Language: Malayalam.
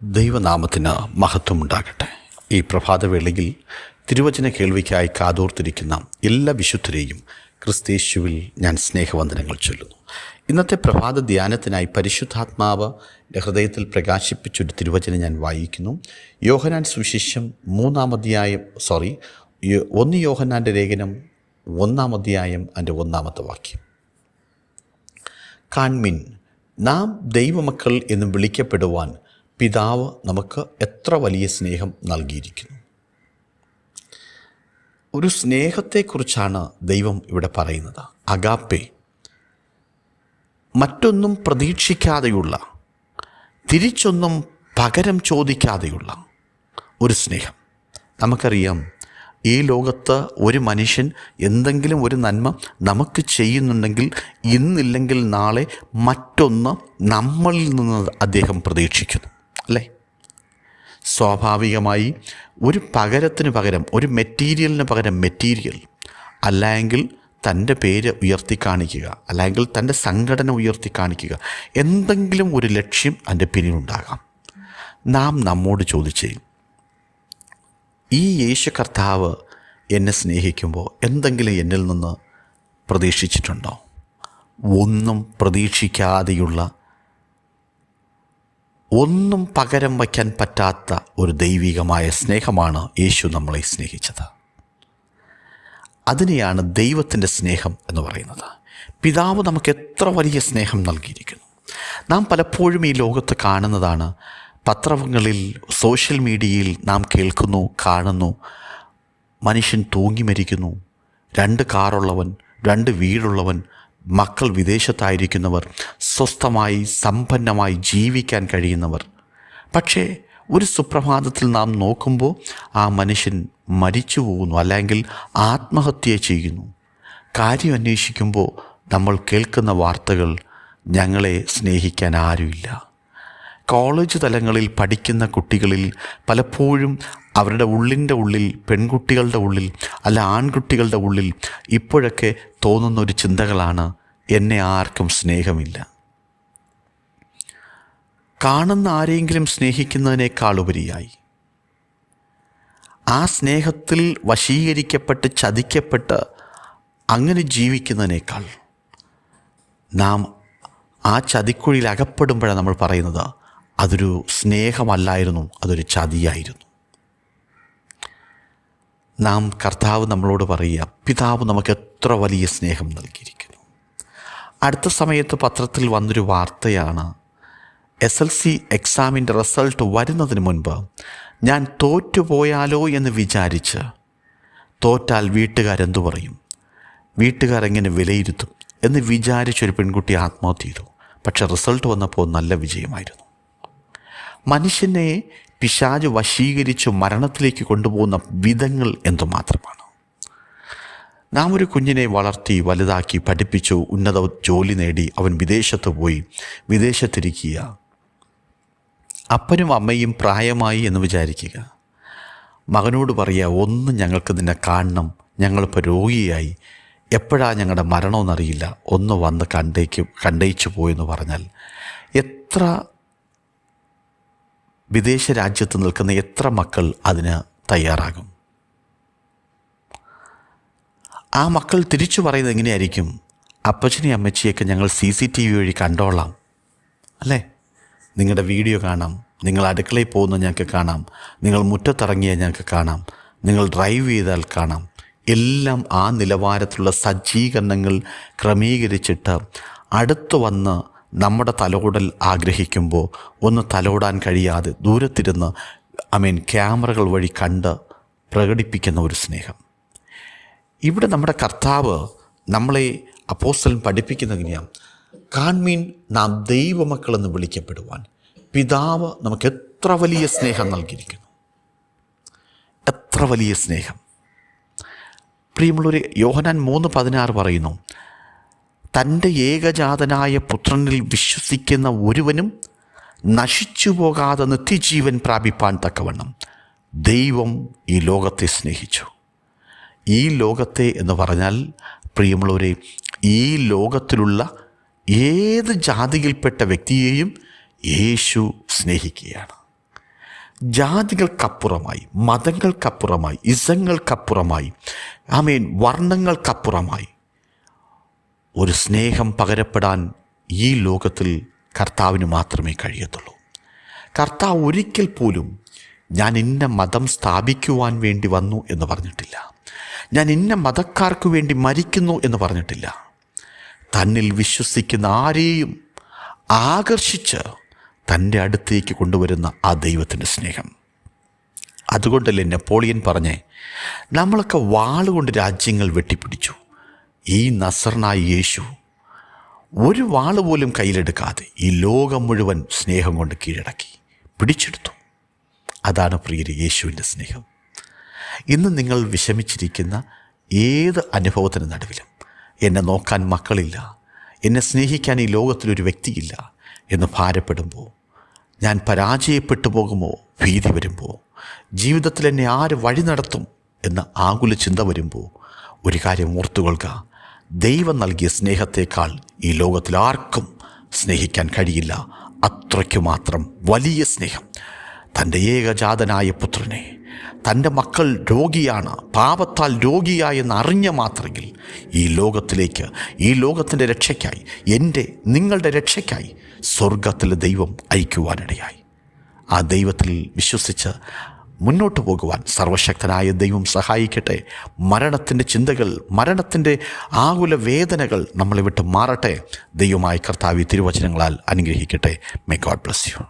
ദൈവനാമത്തിന് മഹത്വമുണ്ടാകട്ടെ. ഈ പ്രഭാതവേളയിൽ തിരുവചന കേൾവിക്കായി കാതോർത്തിരിക്കുന്ന എല്ലാ വിശുദ്ധരെയും ക്രിസ്തയേശുവിൽ ഞാൻ സ്നേഹവന്ദനങ്ങൾ ചൊല്ലുന്നു. ഇന്നത്തെ പ്രഭാത ധ്യാനത്തിനായി പരിശുദ്ധാത്മാവ് ഹൃദയത്തിൽ പ്രകാശിപ്പിച്ചൊരു തിരുവചനം ഞാൻ വായിക്കുന്നു. യോഹന്നാൻ സുവിശേഷം 1 യോഹന്നാൻ്റെ ലേഖനം 1 അധ്യായം അതിൻ്റെ 1 വാക്യം. കാൺമിൻ, നാം ദൈവമക്കൾ എന്ന് വിളിക്കപ്പെടുവാൻ പിതാവ് നമുക്ക് എത്ര വലിയ സ്നേഹം നൽകിയിരിക്കുന്നു. ഒരു സ്നേഹത്തെക്കുറിച്ചാണ് ദൈവം ഇവിടെ പറയുന്നത്. അഗാപ്പെ, മറ്റൊന്നും പ്രതീക്ഷിക്കാതെയുള്ള, തിരിച്ചൊന്നും പകരം ചോദിക്കാതെയുള്ള ഒരു സ്നേഹം. നമുക്കറിയാം, ഈ ലോകത്ത് ഒരു മനുഷ്യൻ എന്തെങ്കിലും ഒരു നന്മ നമുക്ക് ചെയ്യുന്നുണ്ടെങ്കിൽ ഇന്നില്ലെങ്കിൽ നാളെ മറ്റൊന്ന് നമ്മളിൽ നിന്ന് അദ്ദേഹം പ്രതീക്ഷിക്കുന്നു, അല്ലേ? സ്വാഭാവികമായി ഒരു പകരത്തിന് പകരം, ഒരു മെറ്റീരിയലിന് പകരം മെറ്റീരിയൽ, അല്ലെങ്കിൽ തൻ്റെ പേര് ഉയർത്തി കാണിക്കുക, അല്ലെങ്കിൽ തൻ്റെ സംഘടന ഉയർത്തി കാണിക്കുക, എന്തെങ്കിലും ഒരു ലക്ഷ്യം അതിൻ്റെ പിന്നിലുണ്ടാകാം. നാം നമ്മോട് ചോദിച്ചേ, ഈ യേശു കർത്താവ് എന്നെ സ്നേഹിക്കുമ്പോൾ എന്തെങ്കിലും എന്നിൽ നിന്ന് പ്രതീക്ഷിച്ചിട്ടുണ്ടോ? ഒന്നും പ്രതീക്ഷിക്കാതെയുള്ള, ഒന്നും പകരം വയ്ക്കാൻ പറ്റാത്ത ഒരു ദൈവികമായ സ്നേഹമാണ് യേശു നമ്മളെ സ്നേഹിച്ചത്. അതിനെയാണ് ദൈവത്തിൻ്റെ സ്നേഹം എന്ന് പറയുന്നത്. പിതാവ് നമുക്ക് എത്ര വലിയ സ്നേഹം നൽകിയിരിക്കുന്നു. നാം പലപ്പോഴും ഈ ലോകത്ത് കാണുന്നതാണ്. പത്രങ്ങളിൽ, സോഷ്യൽ മീഡിയയിൽ നാം കേൾക്കുന്നു, കാണുന്നു. മനുഷ്യൻ തൂങ്ങി മരിക്കുന്നു. 2 കാറുള്ളവൻ, 2 വീടുള്ളവൻ, മക്കൾ വിദേശത്തായിരിക്കുന്നവർ, സ്വസ്ഥമായി സമ്പന്നമായി ജീവിക്കാൻ കഴിയുന്നവർ. പക്ഷേ ഒരു സുപ്രഭാതത്തിൽ നാം നോക്കുമ്പോൾ ആ മനുഷ്യൻ മരിച്ചു പോകുന്നു, അല്ലെങ്കിൽ ആത്മഹത്യ ചെയ്യുന്നു. കാര്യം അന്വേഷിക്കുമ്പോൾ നമ്മൾ കേൾക്കുന്ന വാർത്തകൾ, ഞങ്ങളെ സ്നേഹിക്കാൻ ആരുമില്ല. കോളേജ് തലങ്ങളിൽ പഠിക്കുന്ന കുട്ടികളിൽ പലപ്പോഴും അവരുടെ ഉള്ളിൻ്റെ ഉള്ളിൽ, പെൺകുട്ടികളുടെ ഉള്ളിൽ അല്ല ആൺകുട്ടികളുടെ ഉള്ളിൽ ഇപ്പോഴൊക്കെ തോന്നുന്ന ഒരു ചിന്തകളാണ്, എന്നെ ആർക്കും സ്നേഹമില്ല. കാണുന്ന ആരെങ്കിലും സ്നേഹിക്കുന്നതിനേക്കാളുപരിയായി ആ സ്നേഹത്തിൽ വശീകരിക്കപ്പെട്ട് ചതിക്കപ്പെട്ട് അങ്ങനെ ജീവിക്കുന്നതിനേക്കാൾ നാം ആ ചതിക്കുഴിയിൽ അകപ്പെടുമ്പോഴാണ് നമ്മൾ പറയുന്നത്, അതൊരു സ്നേഹമല്ലായിരുന്നു, അതൊരു ചതിയായിരുന്നു. നാം, കർത്താവ് നമ്മളോട് പറയുക, പിതാവ് നമുക്ക് എത്ര വലിയ സ്നേഹം നൽകിയിരിക്കുന്നു. അടുത്ത സമയത്ത് പത്രത്തിൽ വന്നൊരു വാർത്തയാണ്, SLC എക്സാമിൻ്റെ റിസൾട്ട് വരുന്നതിന് മുൻപ് ഞാൻ തോറ്റുപോയാലോ എന്ന് വിചാരിച്ച്, തോറ്റാൽ വീട്ടുകാരെന്തു പറയും, വീട്ടുകാരെങ്ങനെ വിലയിരുത്തും എന്ന് വിചാരിച്ചൊരു പെൺകുട്ടി ആത്മഹത്യ ചെയ്തു. പക്ഷെ റിസൾട്ട് വന്നപ്പോൾ നല്ല വിജയമായിരുന്നു. മനുഷ്യനെ പിശാച് വശീകരിച്ച് മരണത്തിലേക്ക് കൊണ്ടുപോകുന്ന വിധങ്ങൾ എന്തുമാത്രമാണ്. നാം ഒരു കുഞ്ഞിനെ വളർത്തി വലുതാക്കി പഠിപ്പിച്ചു, ഉന്നത ജോലി നേടി അവൻ വിദേശത്ത് പോയി, വിദേശത്തിരിക്കുക. അപ്പനും അമ്മയും പ്രായമായി എന്ന് വിചാരിക്കുക. മകനോട് പറയുക, ഒന്ന് ഞങ്ങൾക്ക് നിന്നെ കാണണം, ഞങ്ങളിപ്പോൾ രോഗിയായി, എപ്പോഴാണ് ഞങ്ങളുടെ മരണമെന്നറിയില്ല, ഒന്ന് വന്ന് കണ്ടേച്ചു പോയെന്ന് പറഞ്ഞാൽ എത്ര വിദേശ രാജ്യത്ത് നിൽക്കുന്ന എത്ര മക്കൾ അതിന് തയ്യാറാകും? ആ മക്കൾ തിരിച്ചു പറയുന്നത് എങ്ങനെയായിരിക്കും? അപ്പച്ചനെയും അമ്മച്ചിയൊക്കെ ഞങ്ങൾ CCTV വഴി കണ്ടോളാം, അല്ലേ? നിങ്ങളുടെ വീഡിയോ കാണാം, നിങ്ങൾ അടുക്കളയിൽ പോകുന്നത് ഞങ്ങൾക്ക് കാണാം, നിങ്ങൾ മുറ്റത്തിറങ്ങിയാൽ ഞങ്ങൾക്ക് കാണാം, നിങ്ങൾ ഡ്രൈവ് ചെയ്താൽ കാണാം. എല്ലാം ആ നിലവാരത്തിലുള്ള സജ്ജീകരണങ്ങൾ ക്രമീകരിച്ചിട്ട് അടുത്ത് വന്ന് നമ്മുടെ തലോടൽ ആഗ്രഹിക്കുമ്പോൾ ഒന്ന് തലോടാൻ കഴിയാതെ ദൂരത്തിരുന്ന് ക്യാമറകൾ വഴി കണ്ട് പ്രകടിപ്പിക്കുന്ന ഒരു സ്നേഹം. ഇവിടെ നമ്മുടെ കർത്താവ് നമ്മളെ, അപ്പോസ്തലൻ പഠിപ്പിക്കുന്നത് എങ്ങനെയാണ്? കാൺമീൻ, നാം ദൈവമക്കളെന്ന് വിളിക്കപ്പെടുവാൻ പിതാവ് നമുക്ക് എത്ര വലിയ സ്നേഹം നൽകിയിരിക്കുന്നു. എത്ര വലിയ സ്നേഹം! പ്രിയമുള്ളവരെ, യോഹന്നാൻ 3:16 പറയുന്നു, തൻ്റെ ഏകജാതനായ പുത്രനിൽ വിശ്വസിക്കുന്ന ഒരുവനും നശിച്ചു പോകാതെ നിത്യജീവൻ പ്രാപിപ്പാൻ തക്കവണ്ണം ദൈവം ഈ ലോകത്തെ സ്നേഹിച്ചു. ഈ ലോകത്തെ എന്ന് പറഞ്ഞാൽ, പ്രിയമുള്ളവരെ, ഈ ലോകത്തിലുള്ള ഏത് ജാതിയിൽപ്പെട്ട വ്യക്തിയെയും യേശു സ്നേഹിക്കുകയാണ്. ജാതികൾക്കപ്പുറമായി, മതങ്ങൾക്കപ്പുറമായി, ഇസങ്ങൾക്കപ്പുറമായി, വർണ്ണങ്ങൾക്കപ്പുറമായി ഒരു സ്നേഹം പകരപ്പെടാൻ ഈ ലോകത്തിൽ കർത്താവിന് മാത്രമേ കഴിയത്തുള്ളൂ. കർത്താവ് ഒരിക്കൽ പോലും ഞാൻ ഇന്ന മതം സ്ഥാപിക്കുവാൻ വേണ്ടി വന്നു എന്ന് പറഞ്ഞിട്ടില്ല. ഞാൻ ഇന്ന മതക്കാർക്ക് വേണ്ടി മരിക്കുന്നു എന്ന് പറഞ്ഞിട്ടില്ല. തന്നിൽ വിശ്വസിക്കുന്ന ആരെയും ആകർഷിച്ച് തൻ്റെ അടുത്തേക്ക് കൊണ്ടുവരുന്ന ആ ദൈവത്തിൻ്റെ സ്നേഹം. അതുകൊണ്ടല്ലേ നെപ്പോളിയൻ പറഞ്ഞേ, നമ്മളൊക്കെ വാളുകൊണ്ട് രാജ്യങ്ങൾ വെട്ടിപ്പിടിച്ചു, ഈ നസറനായ യേശു ഒരു വാള് പോലും കയ്യിലെടുക്കാതെ ഈ ലോകം മുഴുവൻ സ്നേഹം കൊണ്ട് കീഴടക്കി പിടിച്ചെടുത്തു. അതാണ് പ്രിയരെ യേശുവിൻ്റെ സ്നേഹം. ഇന്ന് നിങ്ങൾ വിഷമിച്ചിരിക്കുന്ന ഏത് അനുഭവത്തിന് നടുവിലും എന്നെ നോക്കാൻ മക്കളില്ല, എന്നെ സ്നേഹിക്കാൻ ഈ ലോകത്തിലൊരു വ്യക്തിയില്ല എന്ന് ഭാരപ്പെടുമ്പോൾ, ഞാൻ പരാജയപ്പെട്ടു പോകുമോ ഭീതി വരുമ്പോൾ, ജീവിതത്തിൽ എന്നെ ആര് വഴി നടത്തും എന്ന ആകുല ചിന്ത വരുമ്പോൾ, ഒരു കാര്യം ഓർത്തുകൊള്ളുക, ദൈവം നൽകിയ സ്നേഹത്തേക്കാൾ ഈ ലോകത്തിൽ ആർക്കും സ്നേഹിക്കാൻ കഴിയില്ല. അത്രയ്ക്കു മാത്രം വലിയ സ്നേഹം. തൻ്റെ ഏകജാതനായ പുത്രനെ, തൻ്റെ മക്കൾ രോഗിയാണ്, പാപത്താൽ രോഗിയായെന്ന് അറിഞ്ഞ മാത്രമെങ്കിൽ ഈ ലോകത്തിലേക്ക്, ഈ ലോകത്തിൻ്റെ രക്ഷയ്ക്കായി, എൻ്റെ നിങ്ങളുടെ രക്ഷയ്ക്കായി സ്വർഗത്തിലെ ദൈവം അയക്കുവാനിടയായി. ആ ദൈവത്തിൽ വിശ്വസിച്ച് മുന്നോട്ട് പോകുവാൻ സർവശക്തനായ ദൈവം സഹായിക്കട്ടെ. മരണത്തിൻ്റെ ചിന്തകൾ, മരണത്തിൻ്റെ ആകുല വേദനകൾ നമ്മളെ വിട്ട് മാറട്ടെ. ദൈവമായ കർത്താവ് തിരുവചനങ്ങളാൽ അനുഗ്രഹിക്കട്ടെ. May God bless you.